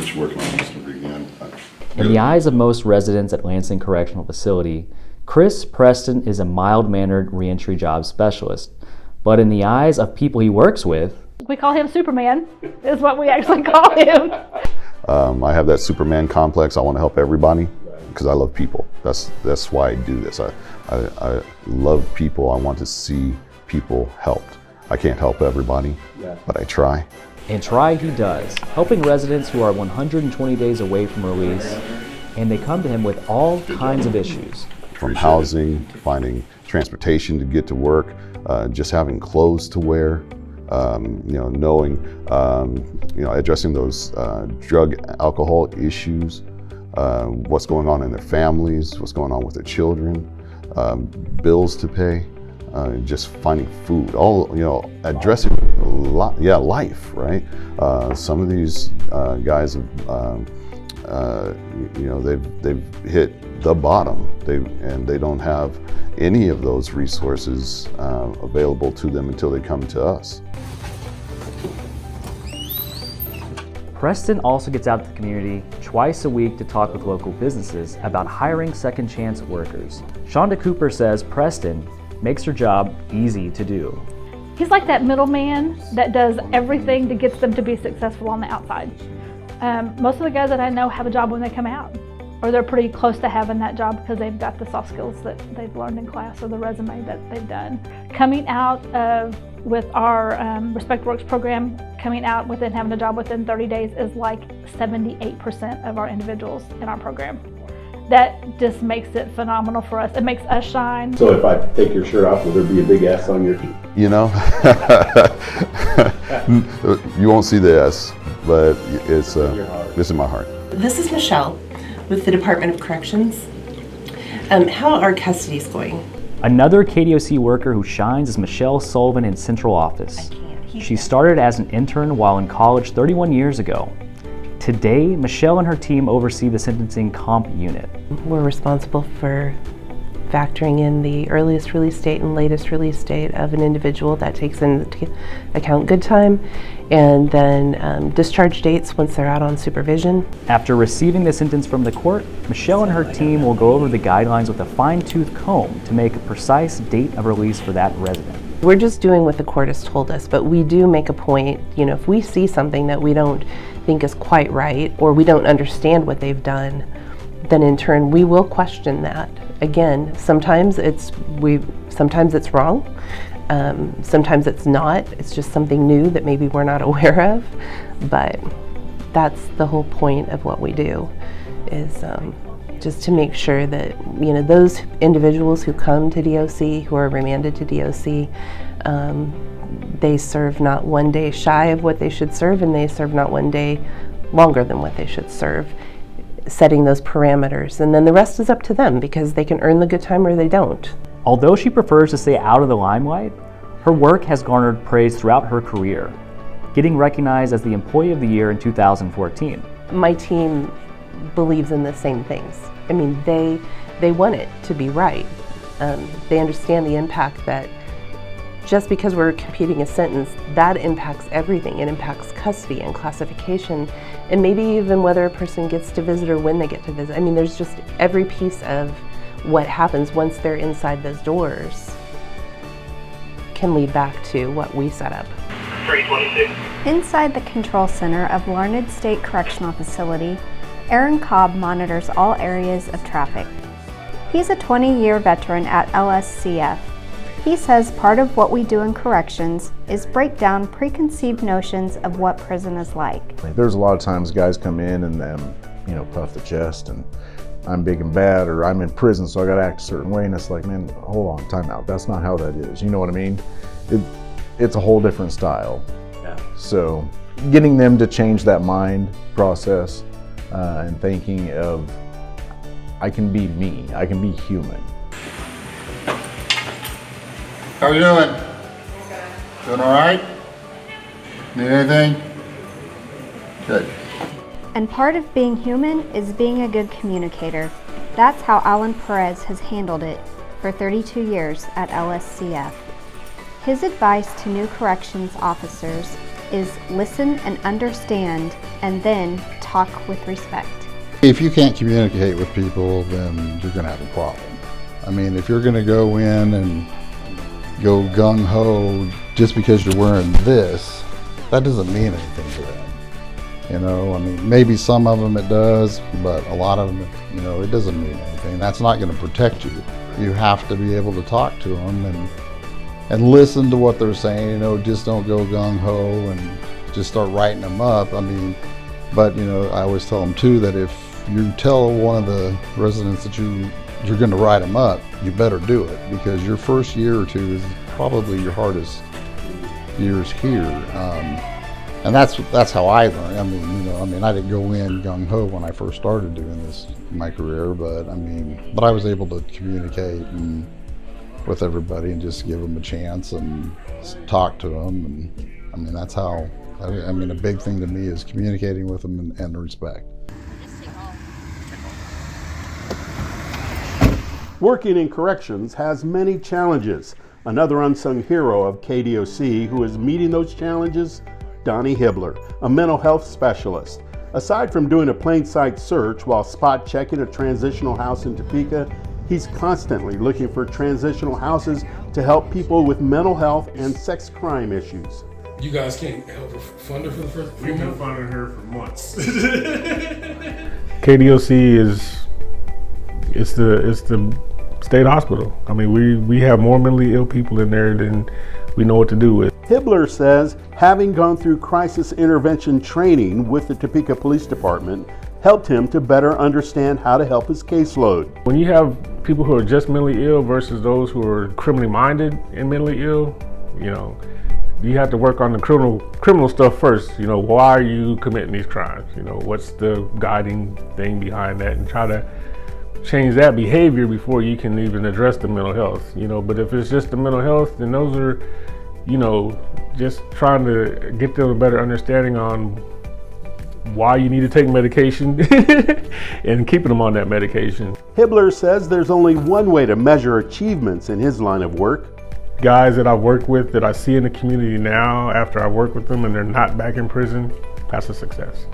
just working on this again. In the eyes of most residents at Lansing Correctional Facility, Chris Preston is a mild-mannered reentry job specialist. But in the eyes of people he works with, we call him Superman, is what we actually call him. I have that Superman complex. I want to help everybody because I love people. That's why I do this. I love people. I want to see people helped. I can't help everybody, but I try. And try he does, helping residents who are 120 days away from release, and they come to him with all kinds of issues. From housing, finding transportation to get to work, just having clothes to wear, knowing, addressing those drug, alcohol issues, what's going on in their families, what's going on with their children, bills to pay. Just finding food, addressing life, right? Some of these guys have, they've hit the bottom, and they don't have any of those resources available to them until they come to us. Preston also gets out to the community twice a week to talk with local businesses about hiring second chance workers. Shonda Cooper says Preston makes her job easy to do. He's like that middleman that does everything that gets them to be successful on the outside. Most of the guys that I know have a job when they come out, or they're pretty close to having that job because they've got the soft skills that they've learned in class or the resume that they've done. Coming out with our Respect Works program, coming out within having a job within 30 days is like 78% of our individuals in our program. That just makes it phenomenal for us. It makes us shine. So if I take your shirt off, will there be a big S on your teeth? You won't see the S, but it's in my heart. This is Michelle with the Department of Corrections. How are custodies going? Another KDOC worker who shines is Michelle Sullivan in central office. She started as an intern while in college 31 years ago. Today, Michelle and her team oversee the sentencing comp unit. We're responsible for factoring in the earliest release date and latest release date of an individual. That takes into account good time, and then discharge dates once they're out on supervision. After receiving the sentence from the court, Michelle and her team will go over the guidelines with a fine-tooth comb to make a precise date of release for that resident. We're just doing what the court has told us, but we do make a point, if we see something that we don't think is quite right, or we don't understand what they've done, then in turn we will question that. Again, sometimes it's wrong, sometimes it's not. It's just something new that maybe we're not aware of, but that's the whole point of what we do, is just to make sure that those individuals who come to DOC, who are remanded to DOC, they serve not one day shy of what they should serve, and they serve not one day longer than what they should serve, setting those parameters. And then the rest is up to them, because they can earn the good time or they don't. Although she prefers to stay out of the limelight, her work has garnered praise throughout her career, getting recognized as the Employee of the Year in 2014. My team believes in the same things. I mean, they want it to be right. They understand the impact that just because we're computing a sentence, that impacts everything. It impacts custody and classification, and maybe even whether a person gets to visit or when they get to visit. I mean, there's just every piece of what happens once they're inside those doors can lead back to what we set up. 326. Inside the control center of Larned State Correctional Facility, Aaron Cobb monitors all areas of traffic. He's a 20-year veteran at LSCF. He says part of what we do in corrections is break down preconceived notions of what prison is like. There's a lot of times guys come in and puff the chest and I'm big and bad, or I'm in prison so I gotta act a certain way, and it's like, man, hold on, time out. That's not how that is. You know what I mean? It's a whole different style. Yeah. So getting them to change that mind process and thinking of, I can be me, I can be human. How are you doing? Doing all right? Need anything? Good. And part of being human is being a good communicator. That's how Alan Perez has handled it for 32 years at LSCF. His advice to new corrections officers is listen and understand, and then talk with respect. If you can't communicate with people, then you're going to have a problem. I mean, if you're going to go in and go gung-ho just because you're wearing this, that doesn't mean anything to them. You know, I mean, maybe some of them it does, but a lot of them, you know, it doesn't mean anything. That's not going to protect you. You have to be able to talk to them and listen to what they're saying. You know, just don't go gung-ho and just start writing them up. I mean, but, you know, I always tell them too that if you tell one of the residents that you're going to write them up, you better do it, because your first year or two is probably your hardest years here. And that's how I learned. I mean, you know, I didn't go in gung-ho when I first started doing this in my career, but I was able to communicate with everybody and just give them a chance and talk to them. And that's how, a big thing to me is communicating with them and respect. Working in corrections has many challenges. Another unsung hero of KDOC who is meeting those challenges, Donnie Hibbler, a mental health specialist. Aside from doing a plain sight search while spot checking a transitional house in Topeka, he's constantly looking for transitional houses to help people with mental health and sex crime issues. You guys can't help her fund her for the first We've been funding her for months. KDOC it's the state hospital. I mean, we have more mentally ill people in there than we know what to do with. Hibbler says having gone through crisis intervention training with the Topeka Police Department helped him to better understand how to help his caseload. When you have people who are just mentally ill versus those who are criminally minded and mentally ill, you know, you have to work on the criminal stuff first. You know, why are you committing these crimes? You know, what's the guiding thing behind that, and try to change that behavior before you can even address the mental health. You know, but if it's just the mental health, then those are, you know, just trying to get them a better understanding on why you need to take medication and keeping them on that medication. Hibbler says there's only one way to measure achievements in his line of work. Guys that I've worked with that I see in the community now after I work with them and they're not back in prison, that's a success.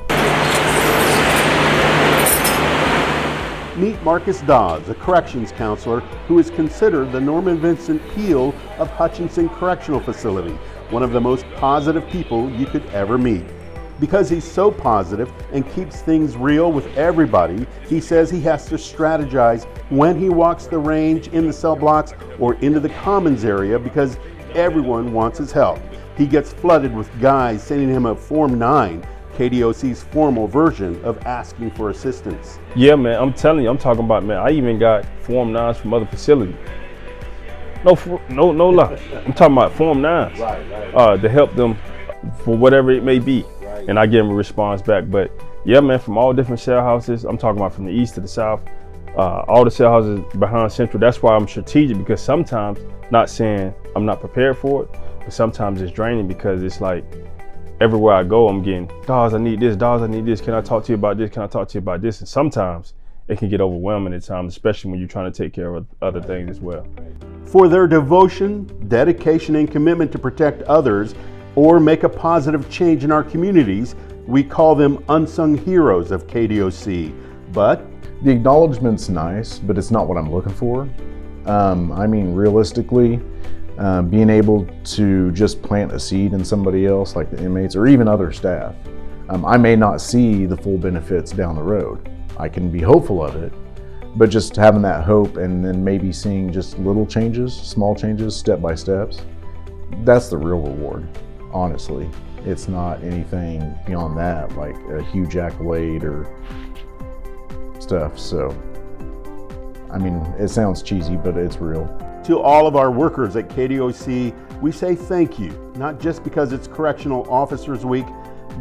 Meet Marcus Dawes, a corrections counselor who is considered the Norman Vincent Peale of Hutchinson Correctional Facility, one of the most positive people you could ever meet. Because he's so positive and keeps things real with everybody, he says he has to strategize when he walks the range, in the cell blocks, or into the commons area, because everyone wants his help. He gets flooded with guys sending him a Form 9, KDOC's formal version of asking for assistance. Yeah, man, I'm telling you, I'm talking about, man, I even got Form 9s from other facilities. No lie. I'm talking about Form 9s to help them for whatever it may be. And I give them a response back. But yeah, man, from all different cell houses, I'm talking about from the east to the south, all the cell houses behind Central. That's why I'm strategic, because sometimes, not saying I'm not prepared for it, but sometimes it's draining, because it's like everywhere I go, I'm getting, Dawes, I need this, Dawes, I need this. Can I talk to you about this? Can I talk to you about this? And sometimes it can get overwhelming at times, especially when you're trying to take care of other things as well. For their devotion, dedication, and commitment to protect others or make a positive change in our communities, we call them unsung heroes of KDOC. But the acknowledgement's nice, but it's not what I'm looking for. Realistically, being able to just plant a seed in somebody else, like the inmates or even other staff, I may not see the full benefits down the road. I can be hopeful of it, but just having that hope and then maybe seeing just little changes, small changes, step by steps, that's the real reward. Honestly, it's not anything beyond that, like a huge accolade or stuff. So, it sounds cheesy, but it's real. to all of our workers at KDOC, we say thank you, not just because it's Correctional Officers Week,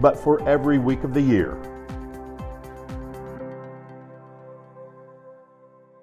but for every week of the year.